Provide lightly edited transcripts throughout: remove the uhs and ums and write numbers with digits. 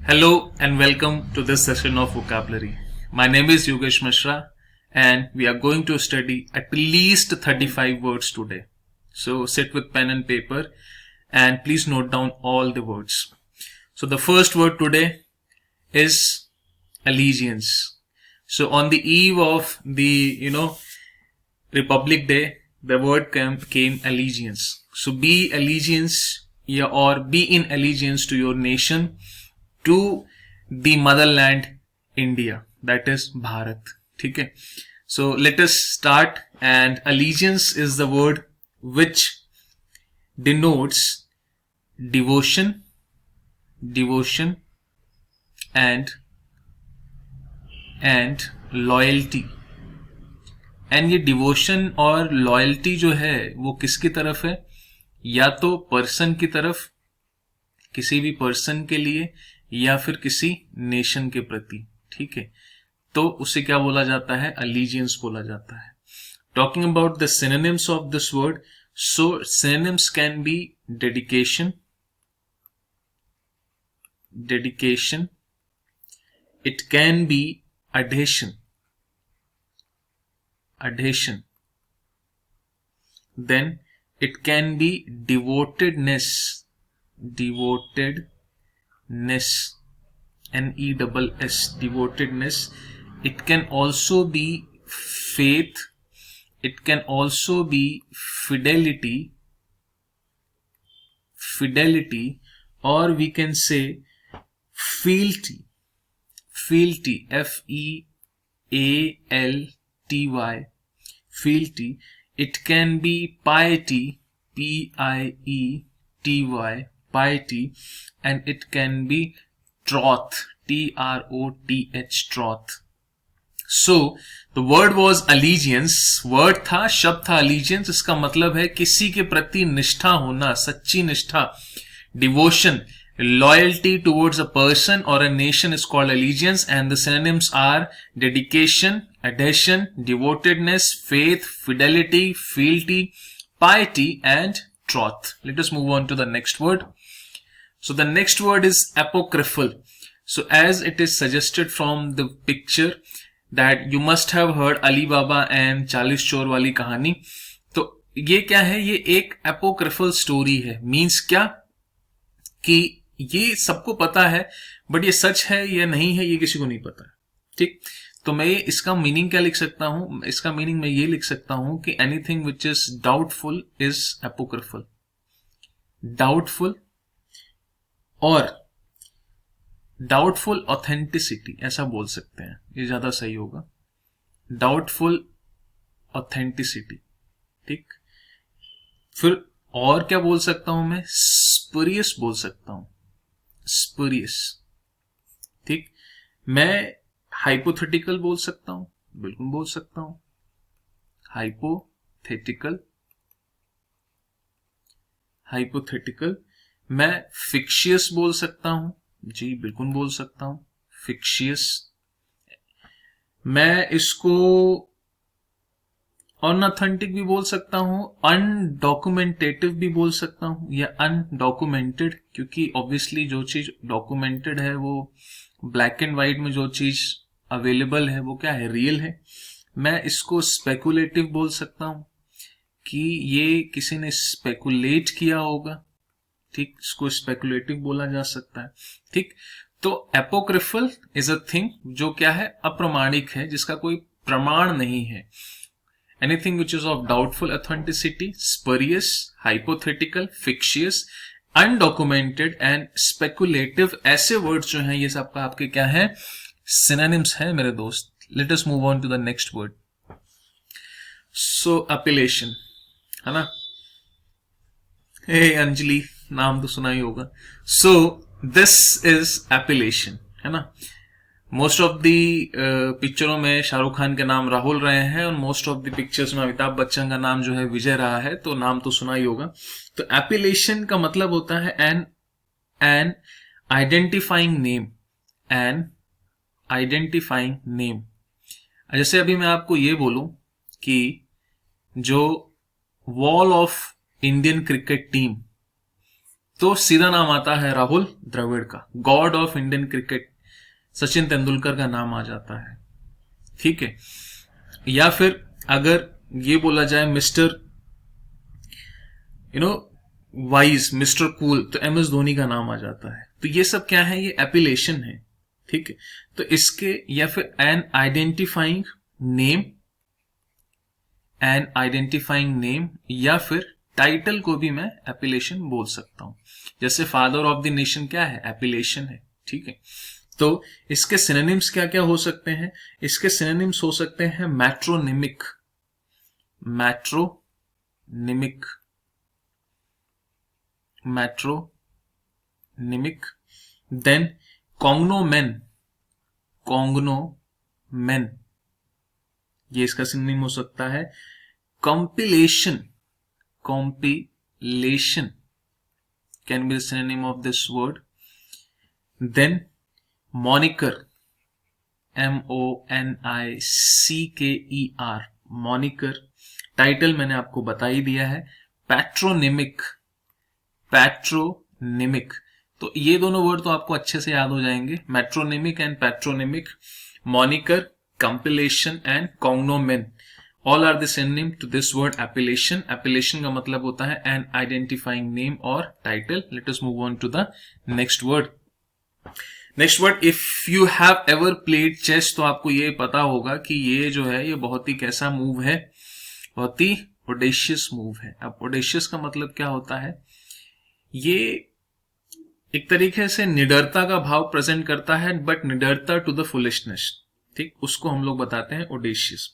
Hello and welcome to this session of vocabulary. My name is Yogesh Mishra and we are going to study at least 35 words today. So sit with pen and paper and please note down all the words. So the first word today is allegiance. So on the eve of the Republic Day, the word came allegiance. So be allegiance or be in allegiance to your nation, to the motherland India, that is Bharat. Okay, so let us start. And allegiance is the word which denotes devotion and loyalty. And ये devotion और loyalty जो है वो किसकी तरफ है? या तो पर्सन की तरफ, किसी भी पर्सन के लिए, या फिर किसी नेशन के प्रति. ठीक है, तो उसे क्या बोला जाता है? अलीजियंस बोला जाता है. Talking about the synonyms of this word, so synonyms can be dedication, it can be adhesion, then it can be devotedness, N-E-S-S, devotedness. It can also be faith, it can also be fidelity, or we can say fealty, F-E-A-L-T-Y, fealty. It can be piety, P-I-E-T-Y, piety, and it can be troth, T-R-O-T-H, troth. So the word was allegiance. word था, शब्द था allegiance. इसका मतलब है किसी के प्रति निष्ठा होना, सच्ची निष्ठा. devotion, loyalty towards a person or a nation is called allegiance, and the synonyms are dedication, adhesion, devotedness, faith, fidelity, fealty, piety, and troth. Let us move on to the next word. So the next word is apocryphal. So as it is suggested from the picture that you must have heard Ali Baba and 40 चोर वाली कहानी. तो ये क्या है? ये एक apocryphal story है. मीन्स क्या कि ये सबको पता है, बट ये सच है या नहीं है ये किसी को नहीं पता. ठीक, तो मैं इसका मीनिंग क्या लिख सकता हूं? इसका मीनिंग मैं ये लिख सकता हूं कि anything which is doubtful is apocryphal. Doubtful और डाउटफुल ऑथेंटिसिटी, ऐसा बोल सकते हैं, ये ज्यादा सही होगा. Doubtful authenticity. ठीक, फिर और क्या बोल सकता हूं मैं? स्पुरियस बोल सकता हूं, स्पुरियस. ठीक, मैं हाइपोथेटिकल बोल सकता हूं, बिल्कुल बोल सकता हूं, हाइपोथेटिकल. मैं फिक्शियस बोल सकता हूं, जी बिल्कुल बोल सकता हूं, फिक्शियस. मैं इसको अनऑथेंटिक भी बोल सकता हूं, अनडॉक्यूमेंटेटिव भी बोल सकता हूं, या अनडॉक्यूमेंटेड, क्योंकि ऑब्वियसली जो चीज डॉक्यूमेंटेड है वो ब्लैक एंड व्हाइट में जो चीज अवेलेबल है वो क्या है? रियल है. मैं इसको स्पेकुलेटिव बोल सकता हूं कि ये किसी ने स्पेकुलेट किया होगा. ठीक, इसको स्पेकुलेटिव बोला जा सकता है. ठीक, तो एपोक्रिफल इज अ थिंग जो क्या है? अप्रमाणिक है, जिसका कोई प्रमाण नहीं है. Anything which is of doubtful authenticity, spurious, hypothetical, fictitious, undocumented and speculative, ऐसे words जो हैं ये सब का आपके क्या है? Synonyms हैं मेरे दोस्त. Let us move on to the next word. So appellation, है ना? Hey अंजलि, नाम तो सुना ही होगा. So this is appellation, है ना? मोस्ट ऑफ दी पिक्चरों में शाहरुख खान के नाम राहुल रहे हैं और मोस्ट ऑफ द पिक्चर्स में अमिताभ बच्चन का नाम जो है विजय रहा है, तो नाम तो सुना ही होगा. तो एपिलेशन का मतलब होता है एन आइडेंटिफाइंग नेम. जैसे अभी मैं आपको ये बोलूं कि जो wall of Indian cricket team तो सीधा नाम आता है राहुल द्रविड़ का, God of Indian cricket Sachin Tendulkar का नाम आ जाता है, ठीक है। या फिर अगर ये बोला जाए मिस्टर वाइज, मिस्टर कूल, तो एम एस धोनी का नाम आ जाता है। तो ये सब क्या है, ये एपिलेशन है, ठीक है। तो इसके, या फिर एन आइडेंटिफाइंग नेम या फिर टाइटल को भी मैं एपिलेशन बोल सकता हूं। जैसे फादर ऑफ द नेशन क्या है, एपिलेशन है, ठीक है। तो इसके सिनोनिम्स क्या क्या हो सकते हैं, इसके सिनोनिम्स हो सकते हैं मैट्रोनिमिक, देन कॉग्नोमेन, ये इसका सिनोनिम हो सकता है। Compilation can be the synonym of this word. Then moniker, MONICKER, moniker, title मैंने आपको बता ही दिया है। पैट्रोनिमिक, तो ये दोनों वर्ड तो आपको अच्छे से याद हो जाएंगे, metronymic and patronymic, moniker, compilation and cognomen, all are the synonym to this word appellation. Appellation का मतलब होता है एन आइडेंटिफाइंग नेम और title. Let us move on to the next word. If you have ever played chess, तो आपको ये पता होगा कि ये जो है ये बहुत ही कैसा मूव है, बहुत ही ऑडेशियस मूव है। अब ऑडेशियस का मतलब क्या होता है, ये एक तरीके से निडरता का भाव प्रेजेंट करता है, बट निडरता टू द फुलिशनेस, ठीक, उसको हम लोग बताते हैं ऑडेशियस।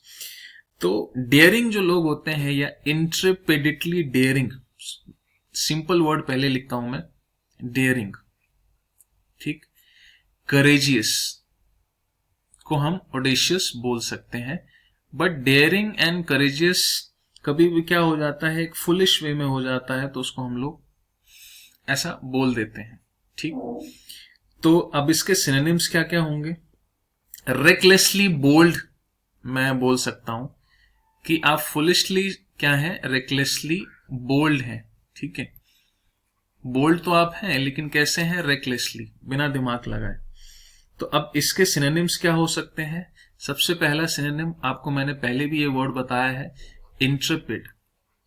तो डेयरिंग जो लोग होते हैं, या इंट्रेपिडिटली डेयरिंग, सिंपल वर्ड पहले लिखता हूं मैं, डेयरिंग, ठीक, करेजियस को हम ऑडेशियस बोल सकते हैं। बट डेयरिंग एंड करेजियस कभी भी क्या हो जाता है, एक फुलिश वे में हो जाता है, तो उसको हम लोग ऐसा बोल देते हैं, ठीक। तो अब इसके सिनोनिम्स क्या क्या होंगे। रेकलेसली बोल्ड मैं बोल सकता हूं कि आप फुलिशली क्या है, रेकलेसली बोल्ड है, ठीक है। बोल्ड तो आप हैं, लेकिन कैसे हैं, रेकलेसली, बिना दिमाग लगाए। तो अब इसके सिनोनिम्स क्या हो सकते हैं। सबसे पहला सिनोनिम आपको मैंने पहले भी ये वर्ड बताया है, इंट्रेपिड,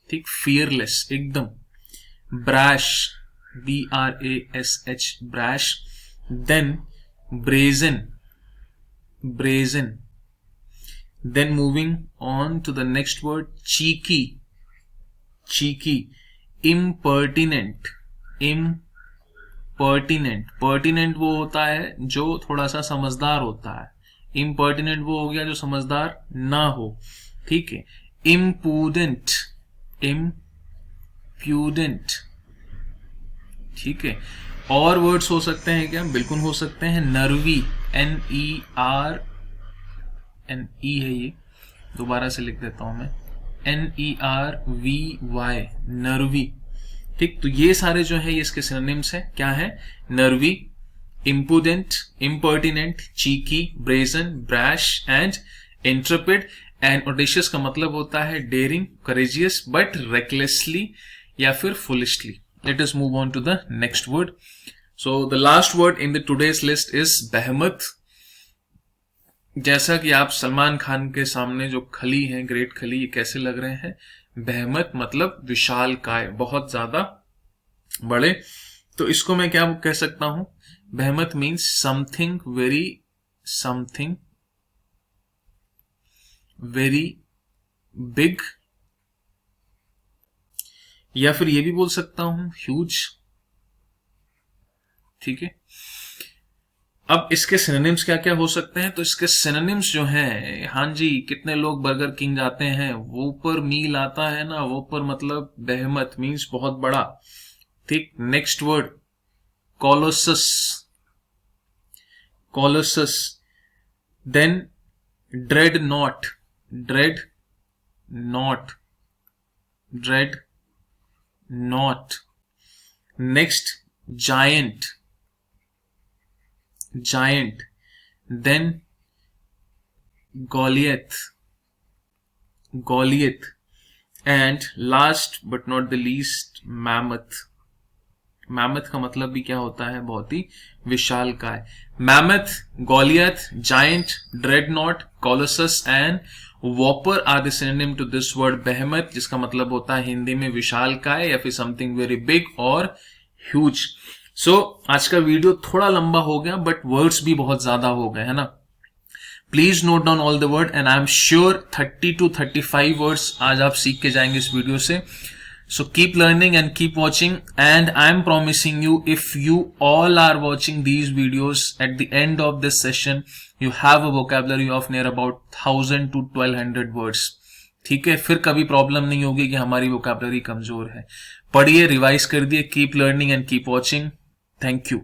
ठीक, फियरलेस, एकदम। Brash, BRASH, brash. Then brazen. Then moving on to the next word, cheeky, impertinent, pertinent वो होता है जो थोड़ा सा समझदार होता है, इम्पर्टिनेंट वो हो गया जो समझदार ना हो, ठीक है। इम्पूडेंट, ठीक है। और वर्ड्स हो सकते हैं क्या, बिल्कुल हो सकते हैं। नर्वी, NERNE है, ये दोबारा से लिख देता हूं मैं, NERVY, नर्वी, ठीक। तो ये सारे जो है ये इसके सिनोनिम्स हैं, क्या है, nervy, impudent, impertinent, cheeky, brazen, brash and intrepid. And audacious का मतलब होता है डेयरिंग, करेजियस, बट रेकलेसली या फिर foolishly. Let us move on to the next word. So the last word in the today's list is behemoth. जैसा कि आप सलमान खान के सामने जो खली है, ग्रेट खली, ये कैसे लग रहे हैं, बेहमत मतलब विशाल काय, बहुत ज्यादा बड़े। तो इसको मैं क्या कह सकता हूं, बेहमत मीन्स समथिंग वेरी बिग, या फिर ये भी बोल सकता हूं ह्यूज, ठीक है। अब इसके सिनोनिम्स क्या क्या हो सकते हैं। तो इसके सिनोनिम्स जो हैं, हाँ जी, कितने लोग बर्गर किंग जाते हैं, वो पर मील आता है ना, वो पर मतलब बेहमत मीन्स बहुत बड़ा, ठीक। Next word, colossus. Then dreadnought, next giant, then Goliath, and last but not the least, mammoth, mammoth का मतलब भी क्या होता है, बहुत ही विशाल काय। Mammoth, Goliath, giant, dreadnought, colossus and whopper are the synonym to this word behemoth, जिसका मतलब होता है हिंदी में विशाल काय या फिर समथिंग वेरी बिग और ह्यूज। सो आज का वीडियो थोड़ा लंबा हो गया बट वर्ड्स भी बहुत ज्यादा हो गए, है ना। Please note down all the word and I am sure 30 to 35 words आज आप सीख के जाएंगे इस वीडियो से। So keep learning and keep watching, and I'm promising you, if you all are watching these videos, at the end of this session you have a vocabulary of near about 1000 to 1200 words। ठीक है, फिर कभी problem नहीं होगी कि हमारी vocabulary कमजोर है। पढ़िए, रिवाइज कर दिए, keep learning and keep watching। Thank you.